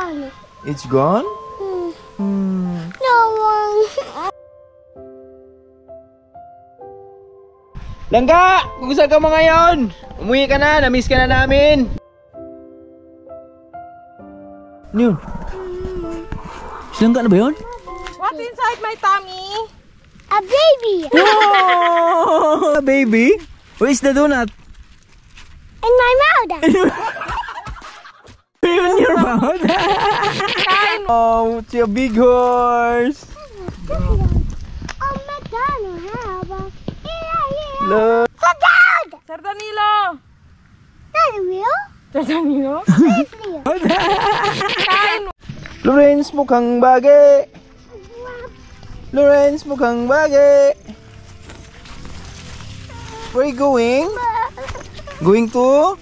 gone. It's gone? No one. Langga! Kumusta ka mo ngayon? Umuwi ka na, na-miss ka na namin. Ano yun? Langga na ba yun? What's inside my tummy? A baby. Oh, baby? Where is the donut? In my mouth. In your mouth? Oh, it's a big horse. Oh my God, Look. Sit down. Sir Danilo! Not real. Sir Danilo? It's real. Lawrence, mukhang bagay. Lawrence, mukhang bagay. Where are you going? Going to?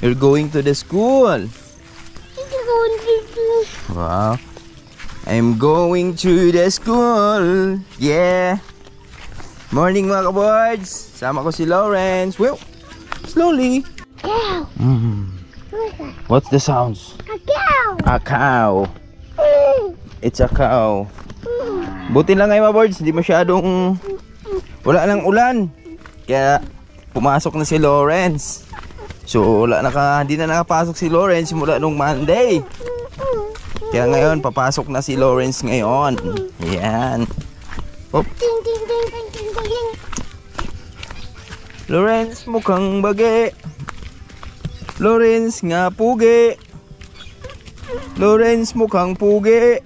You're going to the school. Wow. I'm going to the school. Yeah. Morning mga kaboards. Sama ko si Lawrence. Well, slowly. Cow. What's that? What's the sounds? A cow. A cow. It's a cow. Buti lang ngayon mga boards, hindi masyadong wala nang ulan. Kaya pumasok na si Lawrence. So hindi na nakapasok si Lawrence mula nung Monday. Kaya ngayon papasok na si Lawrence ngayon. Yan. Oh. Ding, ding, ding, ding, ding, ding. Lawrence mukhang bage. Lawrence nga pugi. Lawrence mukhang pugi.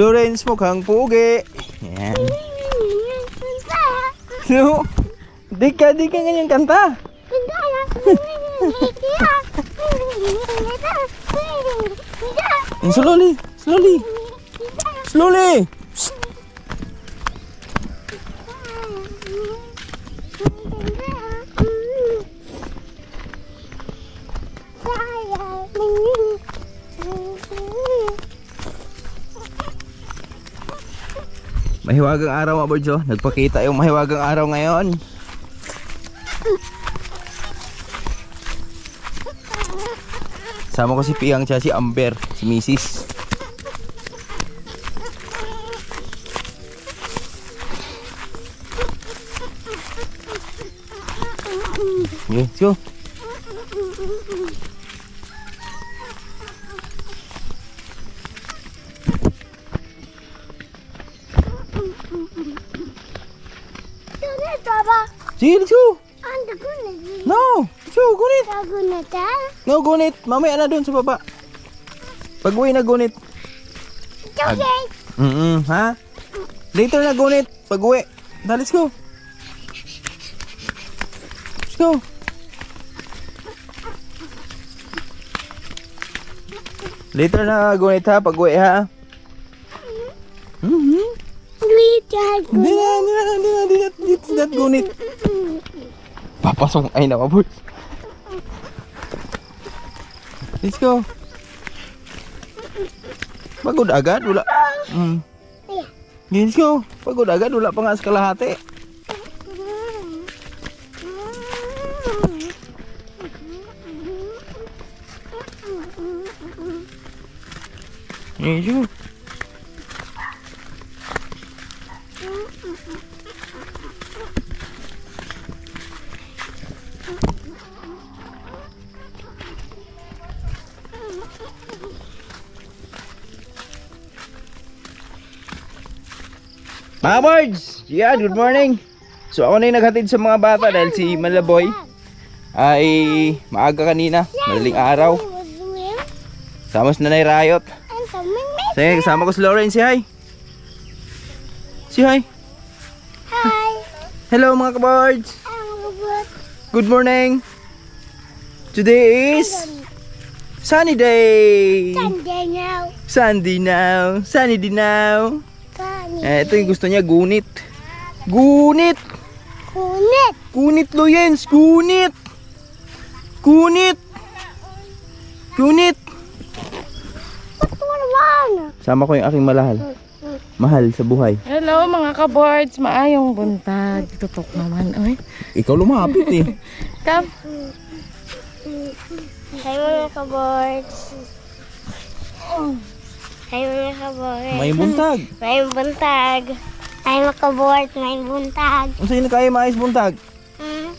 Lawrence mukhang pugi. Yan. So, di ka ganyan kanta. Slowly, slowly, slowly. Mahiwagang araw mga birds, oh. Nagpakita yung mahiwagang araw ngayon. Sama ko si Piang tsaka si Amber, si Mrs. Okay, let's go. Sige, let's go. No, let's go, gunit. No, gunit. Mamaya na dun sa baba. Pag-uwi na gunit. Okay. Ha? Later na gunit. Pag-uwi. Let's go. Let's go. Later na gunit ha. Pag-uwi ha. Hindi na gunit. Papasok ay na mabot. Let's go. Pagod agad wala. Let's go. Pagod agad wala pa nga sa kalahati. Let's go. Mga birds! Yeah, good morning! So ako na yung naghatid sa mga bata dahil si Malaboy ay maaga kanina, madaling araw. Sama si Nanay Riot. Sige, kasama ko si Lawrence. Say hi! Say hi! Hi! Hello mga ka-birds! Good morning! Today is sunny day! Sunday now. Sunday now! Sunny day now! Ito yung gusto niya, gunit. Gunit! Kunit. Gunit, Loyens! Gunit! Gunit! Gunit! Sama ko yung aking mahal sa buhay. Hello mga ka-boards, maayong buntag. Tutok naman, oy. Ikaw lumapit eh. Come. Hi mga kabords. Hi mga kabords. May buntag. May buntag. Hi mga kabords, may buntag. Ang sa'yo na kaya maayos buntag? Hmm?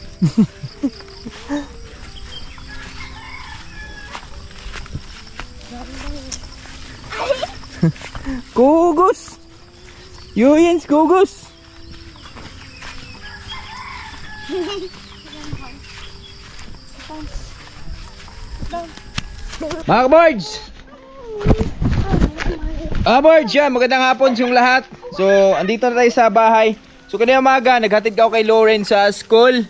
Kugos! Yuyens, kugos! Mga kabords! Boards, yan, magandang hapon sa inyong lahat. So, andito na tayo sa bahay. So, kanina umaga, naghatid ka ako kay Lauren sa school.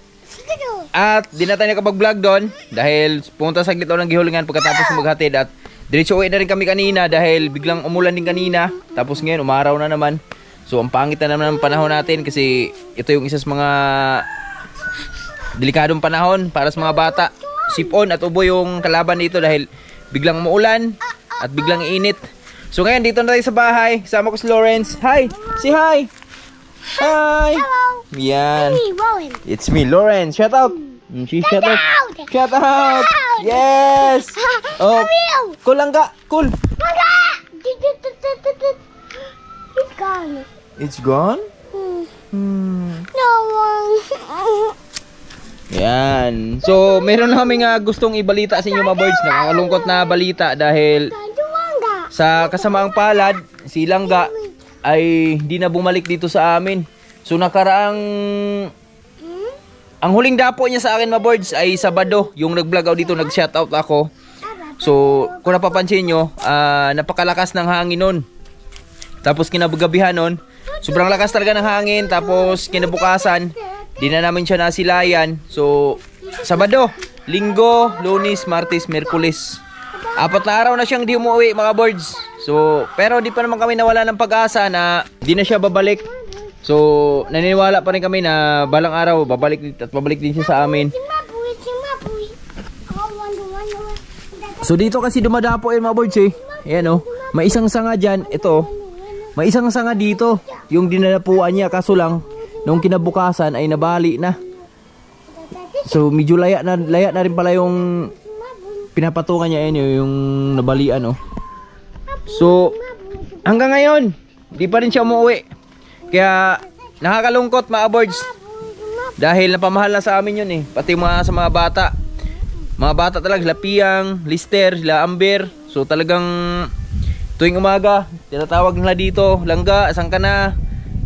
At di na tayo nakapag-vlog doon dahil pumunta saglit ako ng gihulingan pagkatapos maghatid. At diretso uwi na rin kami kanina dahil biglang umulan din kanina. Tapos ngayon, umaraw na naman. So, ang pangit na naman ng panahon natin kasi ito yung isa sa mga delikadong panahon para sa mga bata. Sipon at ubo yung kalaban dito dahil biglang umuulan at biglang init. So ngayon dito na tayo sa bahay. Kasama ko si Lawrence. Hi! Say hi! Hi! Hello. Yan. Hey, Rowan. It's me, Lawrence. Shout out! She shout out! Shout out! Yes! Oh, cool lang ka! Cool! It's gone. It's gone? No one. Yan. So, meron na kaming gustong ibalita sa inyo mga boys. Nakakalungkot na balita dahil sa kasamaang palad, si Langga ay hindi na bumalik dito sa amin. So nakaraang ang huling dapo niya sa akin mga boys ay Sabado. Yung nag-vlog ako dito, nag-shoutout ako. So kung napapansin nyo, napakalakas ng hangin nun. Tapos kinabagabihan nun, sobrang lakas talaga ng hangin. Tapos kinabukasan, di na namin siya nasilayan. So Sabado, Linggo, Lunes, Martes, Miyerkules, 4 na araw na siyang di umuwi mga boards. So, pero di pa naman kami nawala ng pag-asa na di na siya babalik. So, naniniwala pa rin kami na balang araw babalik at babalik din siya sa amin. So, dito kasi dumadapo mga boards eh. Ayan oh. May isang sanga dyan. Ito. May isang sanga dito. Yung dinadapuan niya. Kaso lang, nung kinabukasan ay nabali na. So, medyo laya na rin pala yung pinapatungan niya yung nabalian oh. So hanggang ngayon di pa rin siya umuwi. Kaya nakakalungkot mga boards dahil napamahal na sa amin yun eh. Pati sa mga bata. Mga bata talaga, sila Piang, Lister, sila Amber. So talagang tuwing umaga tinatawag nila dito, Langga, asan ka na?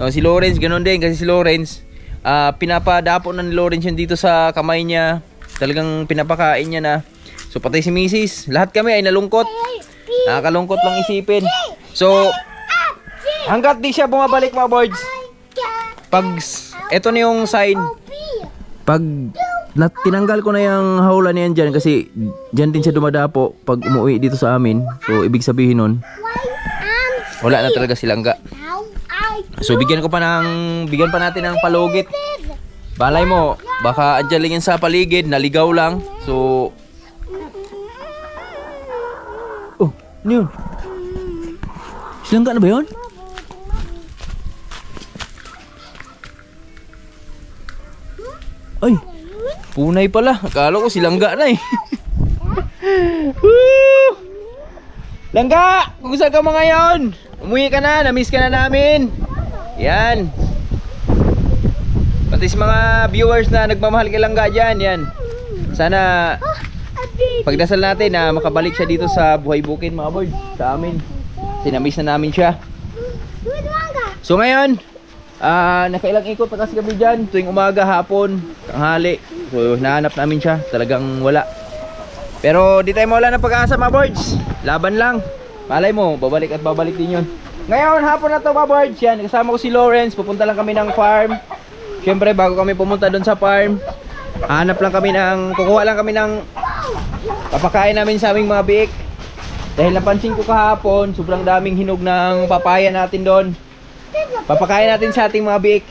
No, si Lawrence ganoon din kasi si Lawrence pinapadapo na ni Lawrence yun dito sa kamay niya. Talagang pinapakain niya na. So pati si Mrs. Lahat kami ay nalungkot. Nakakalungkot lang isipin. So hanggat di siya bumabalik mga boards, pag eto na yung sign, pag tinanggal ko na yung hawla niyan dyan kasi dyan din siya dumadapo pag umuwi dito sa amin. So ibig sabihin nun wala na talaga si Langga. So bigyan pa natin ng palugit. Balay mo, baka andyan lang yan sa paligid, naligaw lang. So ano yun? Silangga na ba yun? Ay, punay pala. Akala ko silangga na eh. Langga! Kung saan ka mga ngayon? Umuwi ka na, na-miss ka na namin. Yan. Pati sa mga viewers na nagmamahal kay Langga dyan, yan. Sana pagdasal natin na makabalik siya dito sa Buhay Bukid mga board, sa amin. Sinamiss na namin siya. So ngayon, nakailang ikot pa kasi kami dyan. Tuwing umaga, hapon, tanghali. So nahanap namin siya, talagang wala. Pero di tayo mawala ng pag-asa mga boards. Laban lang. Malay mo, babalik at babalik din yun. Ngayon, hapon na to mga boards. Yan, kasama ko si Lawrence. Pupunta lang kami ng farm. Siyempre, bago kami pumunta doon sa farm, kukuha lang kami ng papakain namin sa aming mga biik. Dahil napansin ko kahapon, sobrang daming hinog ng papaya natin doon. Papakain natin sa ating mga biik.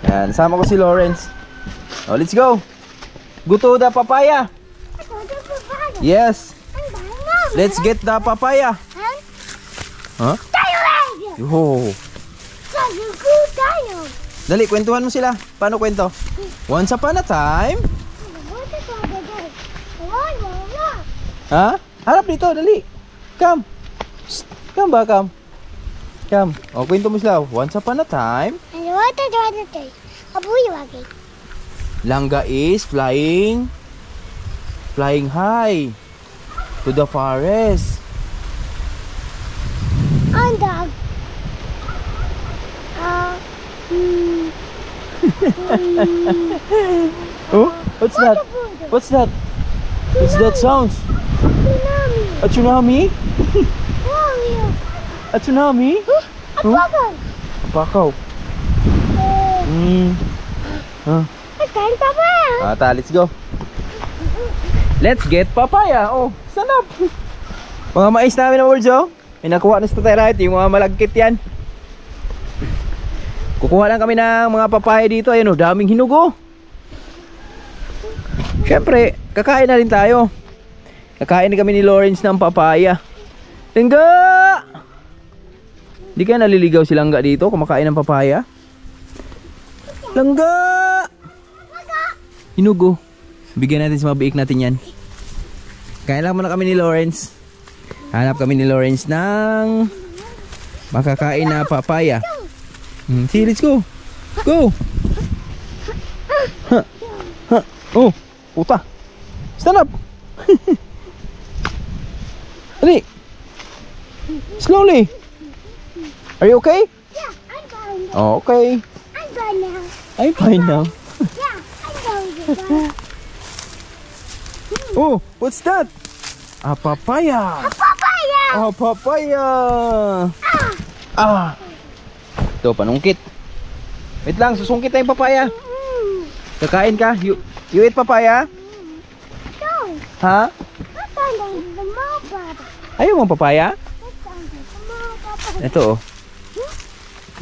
Yan, sama ko si Lawrence. Oh, let's go. Go to the papaya. Yes. Let's get the papaya. Huh? Yo. Dali, kwentuhan mo sila. Paano kwento? Once upon a time. Ha? Harap dito, dali. Come. Psst. Come ba, come. Come. O, kwento mo sila. Once upon a time, Ano ito? Kabuyo lagi. Langga is flying high to the forest. Ang dog. Oh, what's that? What's that? What's that sounds? Tsunami. A tsunami? Wow. A tsunami? Apakan. Pakaw. Akan papa. Ata, let's go. Let's get papaya. Oh, stand up. Mga mais namin na words, oh. May nakuha na sa Tatay yung mga malagkit yan. Kukuha lang kami ng mga papaya dito. Ayun, oh, daming hinog, oh. Siyempre, kakain na rin tayo. Kakain na kami ni Lawrence ng papaya. Langga! Di kaya naliligaw si Langga dito kumakain ng papaya? Langga! Hinog, oh. Bigyan natin sa mga biik natin yan. Kain lang muna kami ni Lawrence. Hanap kami ni Lawrence ng makakain na papaya. See, let's go. Go. Ha. Ha. Oh, puta. Stand up. Dali. Slowly. Are you okay? Yeah, I'm going. Oh, okay. I'm going now. I'm fine now. Yeah, I'm going. Oh, what's that? A papaya. Papaya. Oh, papaya. Ah. Ito, panungkit. Wait lang, susungkit na yung papaya. Kakain ka? You eat papaya? No, Ha? I'm going to the mall, Papa. Ayaw mo papaya? I'm going to the mall, Papa. Ito, oh.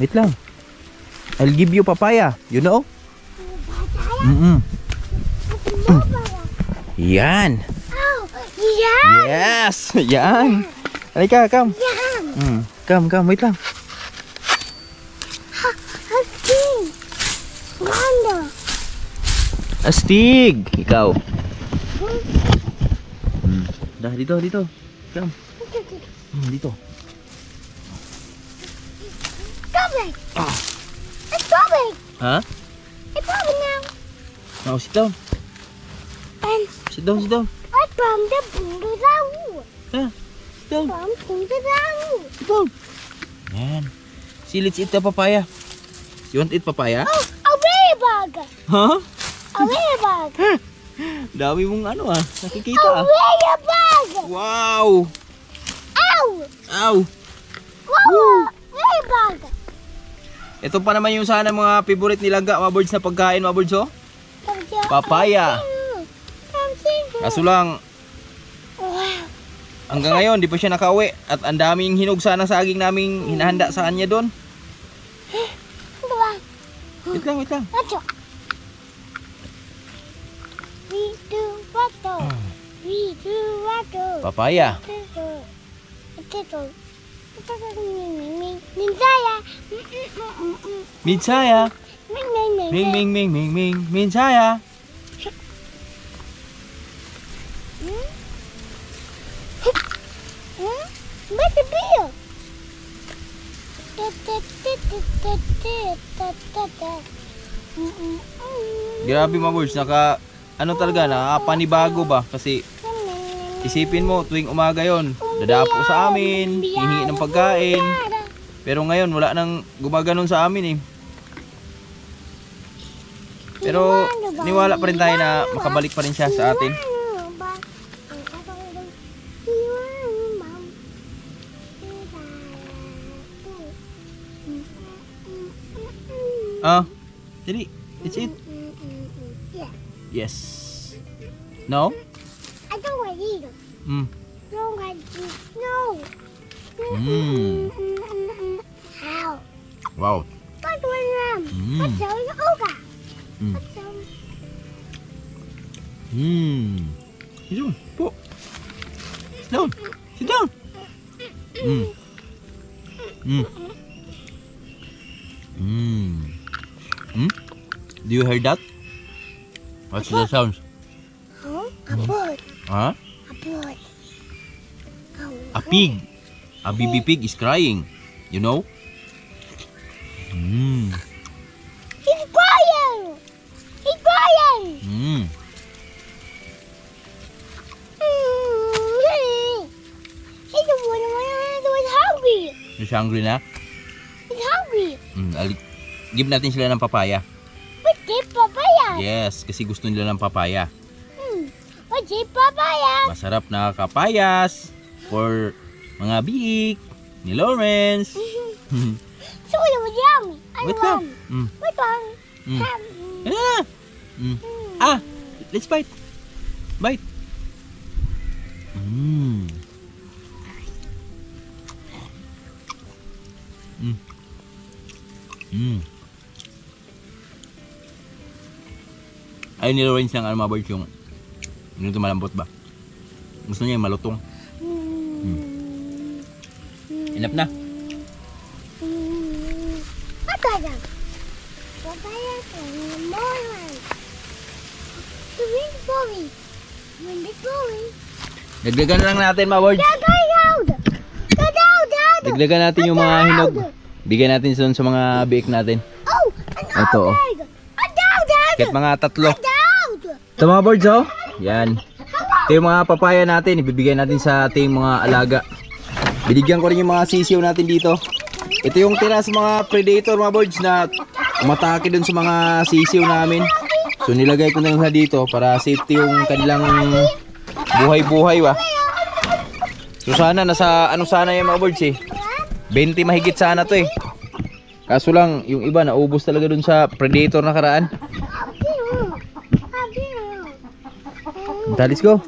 Wait lang. I'll give you papaya. You know? Yan. Oh, yeah. Yes. Yan. Halika, come. Yeah. Come. Wait lang. Okay. Wanda. Astig. Ikaw. Dah, dito. Come. Dito. Strawberry. It's strawberry. Ha? It's strawberry now. Now, sit down. And Sit down. I found the bungalow. Ha? Sit down. Found bungalow. Sit down. Yan. See, let's eat the papaya. You want to eat papaya? Oh, a ladybug. Ha? A ladybug. Dami mong ano nakikita A ladybug. Wow! Ow. Ow! Wow. Ladybug. Ito pa naman yung sana mga favorite ni Langga, mga birds na pagkain, mga birds, oh. Papaya. Kaso lang, Wow. hanggang ngayon, di pa siya nakauwi. At ang daming hinog sana saging naming hinahanda sa kanya doon. Wait lang. Wato. We do wato. We do wato. Papaya. Potato. Minsaya. Minsaya. Ming. Minsaya. Where's the bill? Grabe mga birds, ano talaga, nakapanibago ba? Kasi isipin mo, tuwing umaga yon, dadapo sa amin, hihingi ng pagkain. Pero ngayon, wala nang gumaganon sa amin eh. Pero niwala pa rin tayo na makabalik pa rin siya sa atin. Dali, it's it. Yeah. Yes. No? I don't want to eat it. Don't want to eat. No. How? Wow. What was them? What's those? Oga. What's those? Sit down. Po. Sit down. Sit down. Do you hear that? What's the sounds? Huh? A bird. Huh? A bird. A pig. A baby pig is crying. You know? Mm. He's crying! He's crying! Mm. He's the one who's hungry. You're hungry na? He's hungry. Give natin sila ng papaya. What's the papaya? Yes, kasi gusto nila ng papaya. What's the papaya? Masarap na kapayas for mga biik ni Lawrence. So it was yummy. Wait lang. Wait on. Ah! Ah! Let's bite. Bite. Ayaw ni Lawrence ng mga birds yung malambot ba? Gusto niya yung malutong. Enough na. Papaya. Papaya and more one. The wind blowing. Wind is blowing. Dagdagan lang natin mga birds. Dagdagan natin yung mga hinog. Bigyan natin sa mga biik natin. Oh, Ito oh. Kahit mga 3. Ito mga birds oh. Yan. Ito yung mga papaya natin. Ibibigay natin sa ating mga alaga. Binigyan ko rin yung mga sisiw natin dito. Ito yung tira sa mga predator mga birds na umatake dun sa mga sisiw namin. So nilagay ko na lang dito para safety yung kanilang buhay-buhay ba. So sana nasa ano sana yung mga birds eh. 20 mahigit sana to eh. Kaso lang yung iba naubos talaga dun sa predator na karaan. Let's go.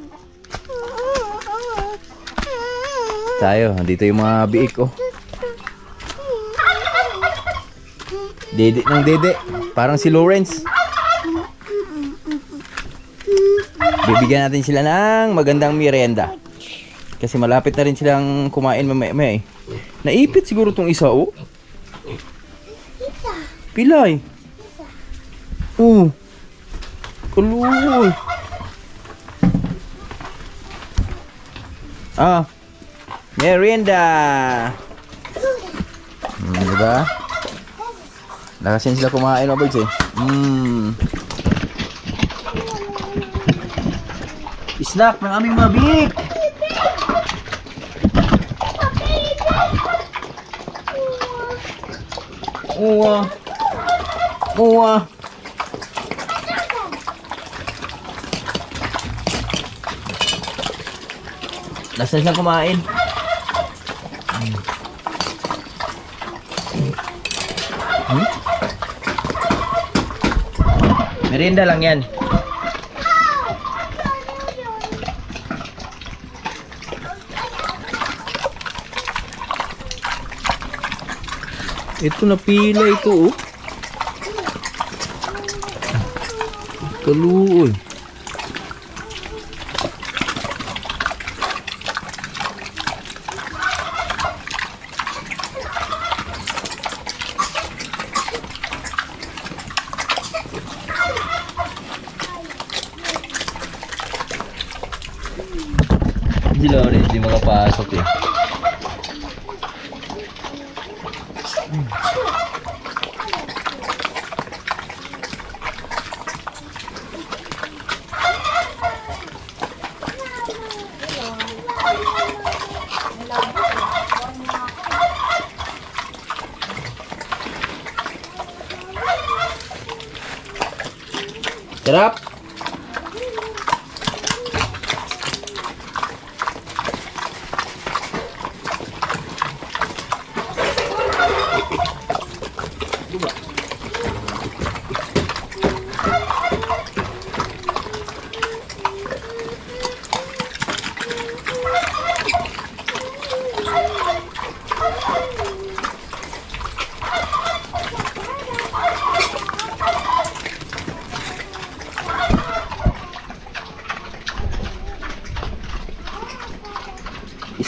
Tayo, dito yung mga biik oh. Dede ng dede, parang si Lawrence. Bibigyan natin sila ng magandang merienda. Kasi malapit na rin silang kumain mamaya eh. Naipit siguro tong isa oh. Pilay. Kaluoy. Ah. Merienda. Diba? Lakasin sila kumain mga birds eh. Snack ng aming mga biik. Uwa. Lasa sila kumain. Merienda lang yan. Ito na pila ito oh. Kaluoy. Hindi Lawrence, hindi makapasok eh. Sarap.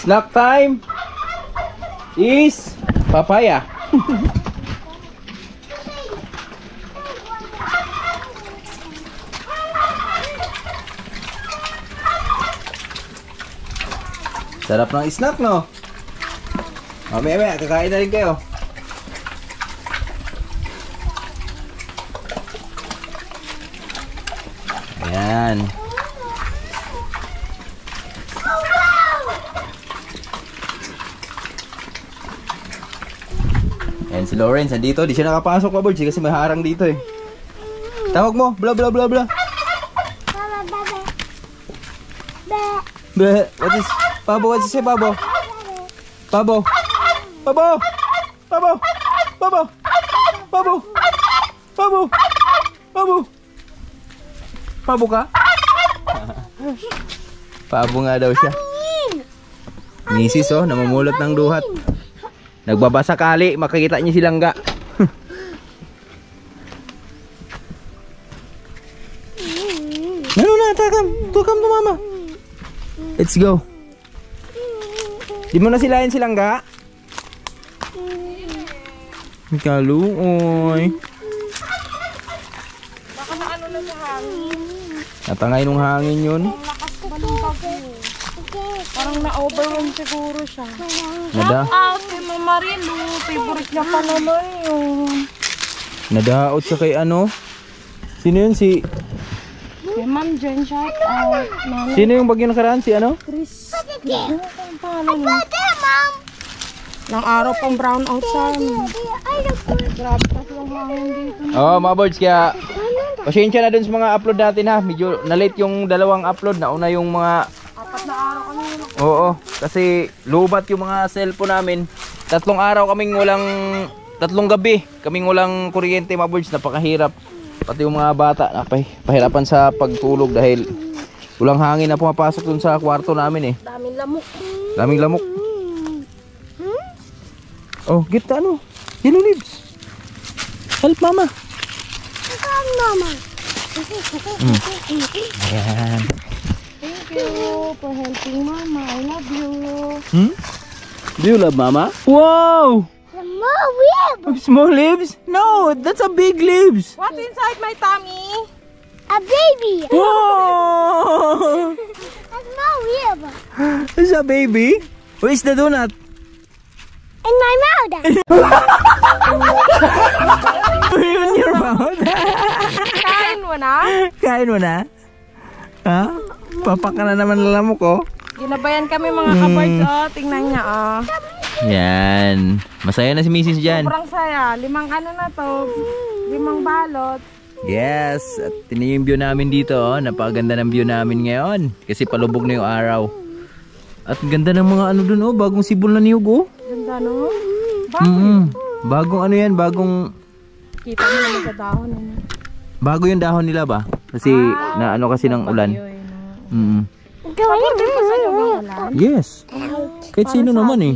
Snack time is papaya. Sarap ng snack, no? Mamaya, kakain na rin kayo. Ayan. Ayan si Lawrence, andito. Di siya nakapasok pa, Birds, kasi may harang dito eh. Tawag mo, bla bla bla bla. Be, what is Pabo? What is say Pabo? Pabo. Pabo. Pabo. Pabo. Pabo. Pabo. Pabo. Pabo ka? Pabo nga daw siya. Misis oh, namumulot ng duhat. Nagbabasa kali, makikita niyo si Langga. Ano na, takam. Tukam to mama. Let's go. Di mo na silayan si Langga? Kaluoy. Baka maano na sa hangin. Natangay nung hangin yun. Lakas ko ba ng bagyo? Parang na-overwhelm siguro siya. Nada. Out kay Mama Rilu. Favorite niya pa naman yun. Nadaot siya kay ano? Sino yun? Si... Kay Ma'am Jen, shout out. Mami Sino yung bagyo nakaraan? Si ano? Chris. Ano kung paano mo? Ilang araw pang brown out sa amin. Grabe kasi yung hangin dito. Oo, mga birds, kaya pasensya na dun sa mga upload natin ha. Medyo na-late yung dalawang upload. Nauna yung mga... 4 na araw kami. Oo, kasi lubat yung mga cellphone namin. 3 araw kaming walang... 3 gabi kaming walang kuryente, mga birds. Napakahirap. Pati yung mga bata pahirapan sa pagtulog dahil walang hangin na pumapasok dun sa kwarto namin eh. Daming lamok. Daming lamok. Oh, get ano? Yellow leaves. Help mama. Mama. Ayan. Thank you for helping Mama. I love you. Do you love mama? Wow! More rib. Small leaves? No, that's a big leaves. What's inside my tummy? A baby. Wow! A small rib. It's a baby. Where's the donut? In my mouth. In your mouth. Kain mo na? Kain mo na? Ha? Papak ka na naman lamok oh. Ginabayan kami mga kabards. Oh, tingnan niya oh. Yan. Masaya na si Mrs. dyan. Sobrang saya. 5 ano na to. 5 balot. Yes. At tingnan yung view namin dito oh. Napakaganda ng view namin ngayon. Kasi palubog na yung araw. At ganda ng mga ano dun oh. Bagong sibol na niyog oh. Ganda no? Bagong ano yan. Bagong... Kita mo naman sa dahon. Ano? Bago yung dahon nila ba? Kasi na ano kasi ng ulan. Paborito pa sa inyo bang ulan? Yes. Kahit sino naman eh.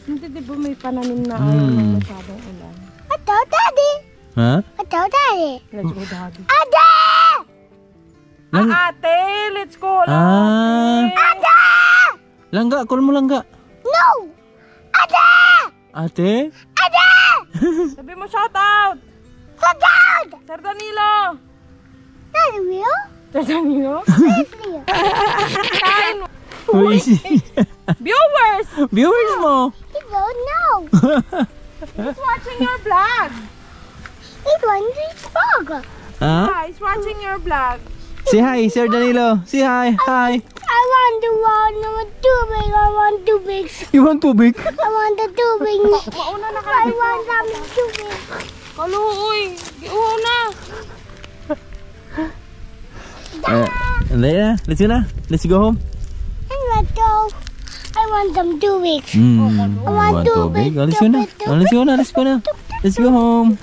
Hindi di ba may pananim na ano masyadong ulan? Ito, Daddy. Ha? Ito, Daddy. Let's go, Daddy. Ate! Ate! Let's go! Ah! Ate! Langga, call mo Langga. No! Ate! Ate? Ate! Sabi mo shout out! Sit down! Sir Danilo! Daddy, real? Sir Danilo? Real. Kain mo! Who is he? Viewers! Viewers mo. He don't know. He's watching your vlog! He wants his dog. Ha? He's watching your vlog. Say hi, Sir Danilo. Say hi. Hi. I want the one number 2 big. I want 2 big. You want tubig? I want the 2 big. Mauna na I kami. want some 2 big. Kaluoy! Giuna! And then, let's go na. Let's go home. And let's go. I want them 2 big. I want tubig. tubig. Let's go na. Let's go na. Let's go na. Let's go home.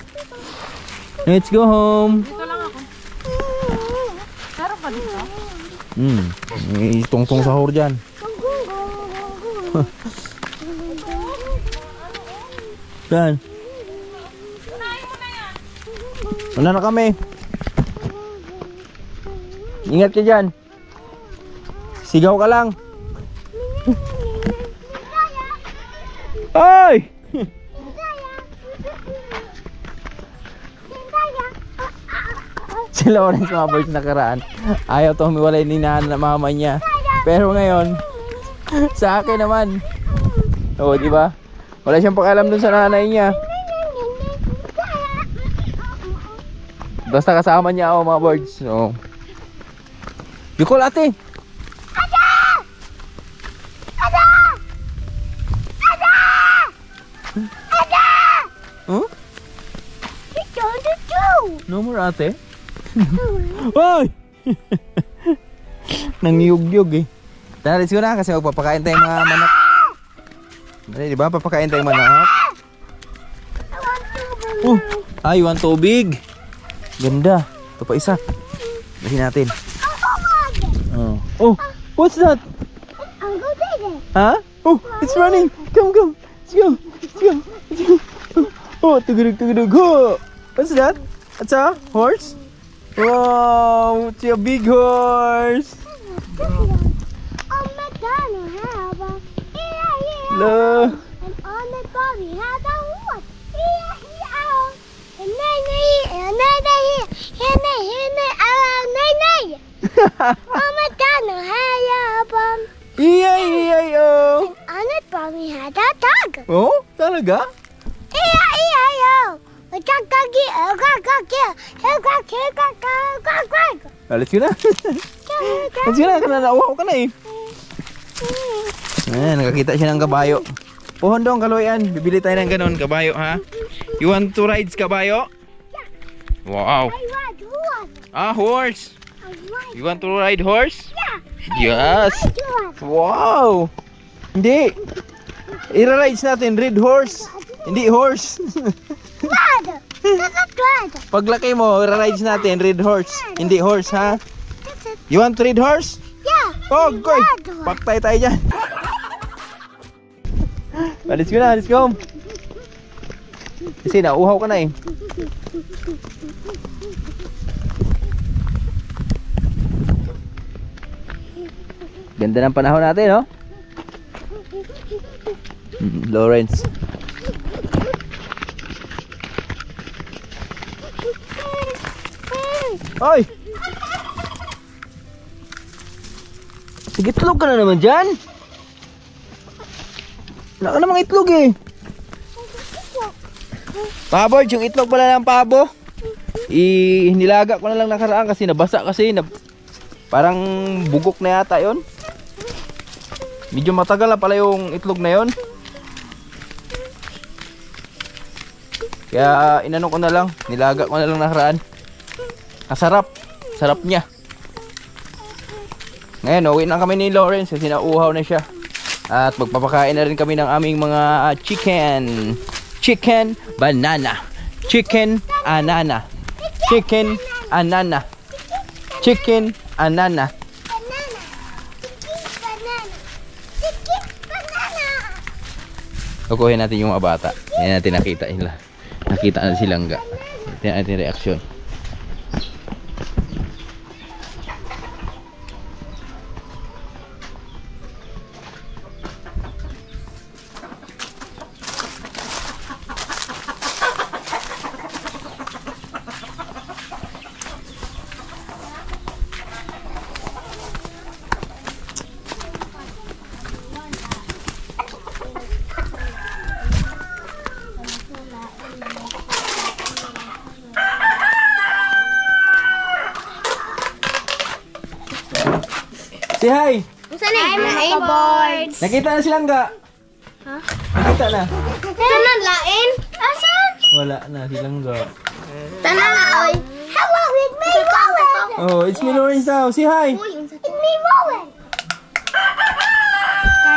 Let's go home. Dito lang ako. Meron pa dito? May tungtong sahur dyan. Saan? Wala na kami. Ingat ka dyan. Sigaw ka lang. Ay! Si Lawrence mga boys nakaraan. Ayaw to humiwalay ni mama niya. Pero ngayon, Sa akin naman. Oo, di ba? Wala siyang pakialam dun sa nanay niya. Basta kasama niya ako mga birds. So, you call ate. Huh? No more ate? Hoy! Nangyug-yug eh. Tara, let's go na kasi magpapakain tayong mga manok. Dali, di ba? Papakain tayong manok. Oh, ay, you want tubig? Ganda. Ito pa isa. Bahin natin. Oh. Oh, what's that? Huh? Oh, it's running. Come, come. Let's go. Let's go. Let's go. Oh, tugudug, tugudug. Oh. What's that? It's a horse? Wow, it's a big horse. Look. E-I-E-I-O. Oh, talaga? Let's go na. Let's go na, nauhaw ka na eh. Ayan, nakakita siya ng kabayo. Pohon dong, kaloyan. Bibili tayo ng ganon, kabayo ha. You want to ride kabayo? Wow. Ah, horse. You want to ride horse? Yes. Wow. Hindi. Ira-rides natin, red horse. Hindi horse. Paglaki mo, ira-rides natin, red horse. Hindi horse ha. You want to ride horse? Oh, goy. Paktay tayo dyan. Let's go na, let's go. Kasi nauhaw ka na eh. Ganda ng panahon natin, no? Lawrence. Oy! Sige, tulog ka na naman dyan. Wala ka namang itlog eh. Pabord, yung itlog pala ng pabo, nilaga ko na lang nakaraan kasi nabasa kasi parang bugok na yata yon. Medyo matagal na pala yung itlog na yon. Kaya inano ko na lang, nilaga ko na lang nakaraan. Kasarap, sarap niya. Ngayon, uwi na kami ni Lawrence kasi nauuhaw na siya. At magpapakain na rin kami ng aming mga chicken. Chicken banana. Chicken anana. Chicken anana. Chicken anana. Kukuhin natin yung mga bata. Yan natin nakita nila. Nakita na silang ga. Tingnan natin reaksyon. Say hi! Hi, mga boards! Nakita na silang ga? Ha? Nakita na? Tanan lain? Asan? Wala na silang ga. Tanan na, oy! Hello, it's me, Rowan! Oh, it's me Lawrence now. Say hi! It's me, Rowan!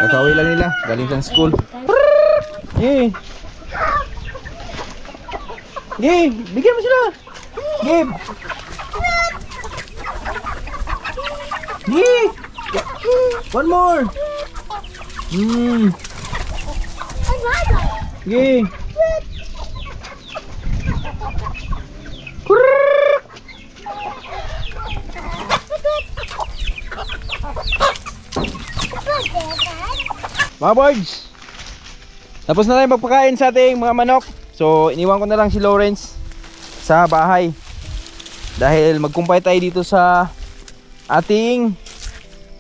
Kakawi lang nila. Galing sa school. Yay! Yay! Bigyan mo sila! Give! Yay! One more! Yay! Mga boys, tapos na tayo magpakain sa ating mga manok. So iniwan ko na lang si Lawrence sa bahay dahil magkumpay tayo dito sa ating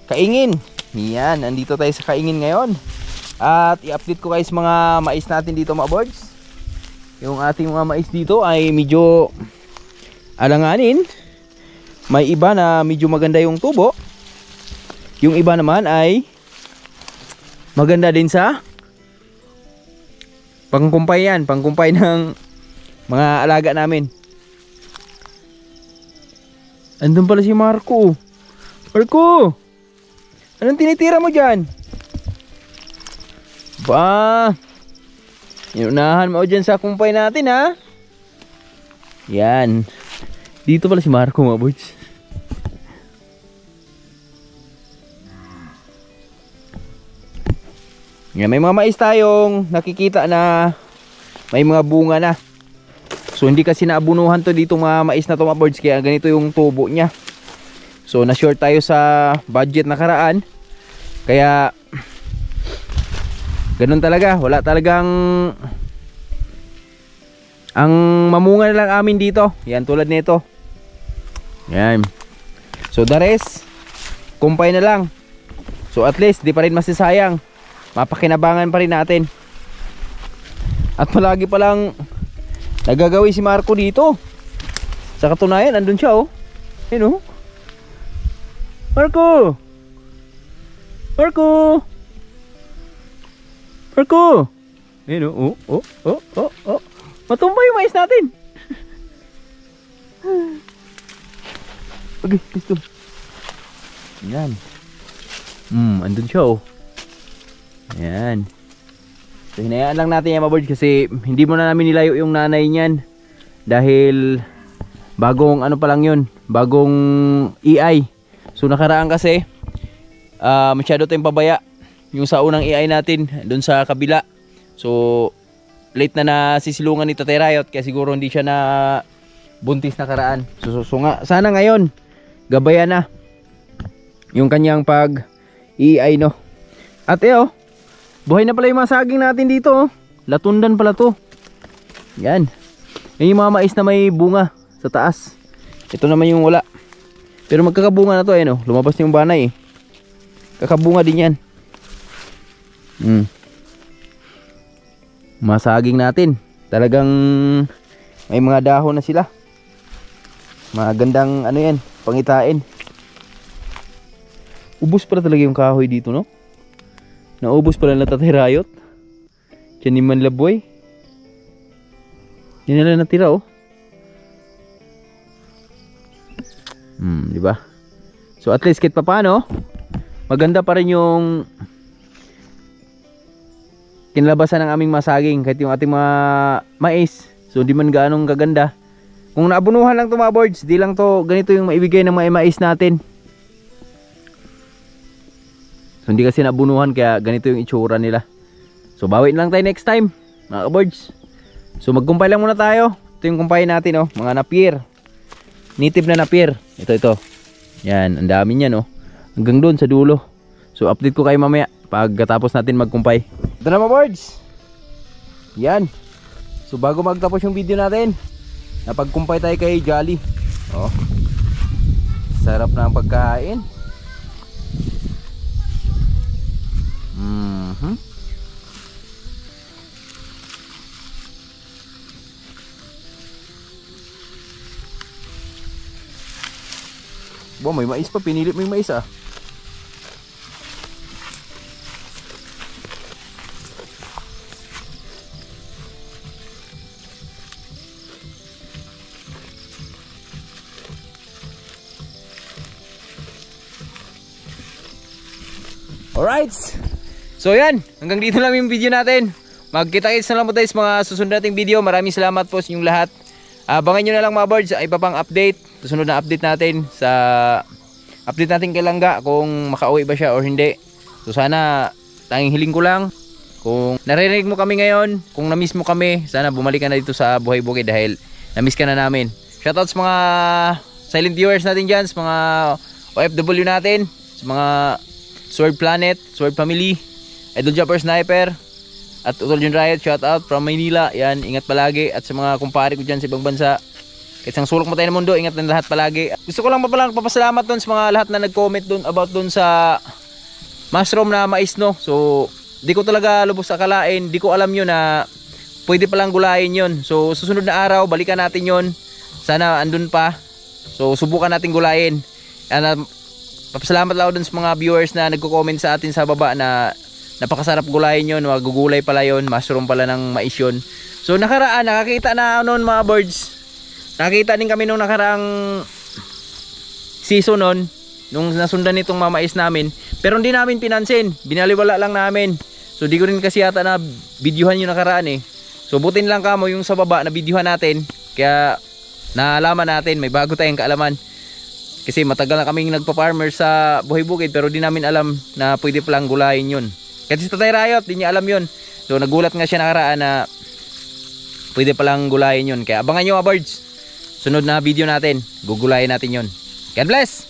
kaingin. Yan, andito tayo sa Kaingin ngayon. At i-update ko guys mga mais natin dito mga boards. Yung ating mga mais dito ay medyo alanganin. May iba na medyo maganda yung tubo. Yung iba naman ay maganda din sa pangkumpay yan. Pangkumpay ng mga alaga namin. Andun pala si Marco. Marco! Anong tinitira mo dyan? Ba? Inunahan mo dyan sa kumpay natin ha? Yan. Dito pala si Marco mga boys. Yan, may mga mais tayong nakikita na may mga bunga na. So hindi kasi naabunuhan to dito mga mais na to mga birds, kaya ganito yung tubo niya. So na-short tayo sa budget nakaraan. Kaya ganun talaga, wala talagang ang mamunga na lang amin dito. Yan tulad nito. Yan. So the rest kumpay na lang. So at least di pa rin masisayang. Mapakinabangan pa rin natin. At palagi palang nagagawi si Marco dito. Sa katunayan, andun siya oh. Ayun oh. Marco! Marco! Marco! Ayun oh. Oh. Matumba yung mais natin. Okay, gusto. Yan. Andun siya oh. Ayan. So hinayaan lang natin yan mga birds kasi hindi mo na namin nilayo yung nanay niyan. Dahil bagong ano pa lang yun, bagong EI. So nakaraan kasi masyado tayong pabaya yung sa unang EI natin doon sa kabila. So late na sisilungan ni Tatay Riot kaya siguro hindi siya na buntis nakaraan. So nga, sana ngayon gabayan na yung kanyang pag EI no. At buhay na pala yung mga saging natin dito oh. Latundan pala to. Yan. Yan yung mga mais na may bunga sa taas. Ito naman yung wala. Pero magkakabunga na to oh. Lumabas na yung banay eh. Kakabunga din yan. Mga saging natin. Talagang may mga dahon na sila. Magandang ano yan, pangitain. Ubus pala talaga yung kahoy dito no. Naubos pala na Tatay Riot. Diyan ni Manlaboy. Yan na lang natira oh. Di ba? So at least kahit pa paano, maganda pa rin yung kinalabasan ng aming masaging kahit yung ating mga mais. So di man gaanong kaganda. Kung naabunuhan lang to mga boards, di lang to ganito yung maibigay ng mga mais natin. So hindi kasi nabunuhan kaya ganito yung itsura nila. So bawin lang tayo next time mga kaboards. So magkumpay lang muna tayo. Ito yung kumpay natin oh, mga napier. Native na napier. Ito. Yan, ang dami niyan oh. Hanggang doon sa dulo. So update ko kayo mamaya pagkatapos natin magkumpay. Ito na mga boards. Yan. So bago magtapos yung video natin, napagkumpay tayo kay Jolly. Oh. Sarap na ang pagkain. Bo, may mais pa, pinilit mo yung mais ah. Alright. So yan, hanggang dito lang yung video natin. Magkita-kits na lang po tayo sa mga susunod nating video. Maraming salamat po sa inyong lahat. Abangan nyo na lang mga birds, iba pang update. Susunod na update natin sa update natin kay Langga kung makauwi ba siya or hindi. So sana tanging hiling ko lang kung naririnig mo kami ngayon, kung na-miss mo kami, sana bumalik ka na dito sa Buhay Bukid dahil na-miss ka na namin. Shoutouts mga silent viewers natin dyan, sa mga OFW natin, sa mga Sword Planet, Sword Family, Idol Jumper Sniper at Utol Jun Riot, shoutout from Maynila. Yan, ingat palagi. At sa mga kumpare ko dyan sa ibang bansa, kahit sang sulok mo tayo ng mundo, ingat na lahat palagi. Gusto ko lang palang papasalamat dun sa mga lahat na nag-comment dun about dun sa mushroom na mais, no. So di ko talaga lubos akalain, di ko alam yun na pwede palang gulayin yun. So susunod na araw balikan natin yun, sana andun pa. So subukan natin gulayin. Papasalamat lang ako dun sa mga viewers na nagko-comment sa atin sa baba na napakasarap gulayin yun, magugulay pala yun, mushroom pala ng mais yun. So nakaraan, nakakita na noon mga birds, nakakita din kami nung nakaraang season noon, nung nasundan nitong mamais namin, pero hindi namin pinansin, binaliwala lang namin. So di ko rin kasi yata na videohan yung nakaraan eh. So butin lang kamo yung sa baba na videohan natin, kaya naalaman natin, may bago tayong kaalaman. Kasi matagal na kaming nagpa-farmer sa Buhay Bukid, pero di namin alam na pwede palang gulayin yun. Kasi si Tatay Rayot, di niya alam yun. So nagulat nga siya nakaraan na pwede palang gulayin yun. Kaya abangan nyo mga birds, sunod na video natin, gugulayin natin yun. God bless!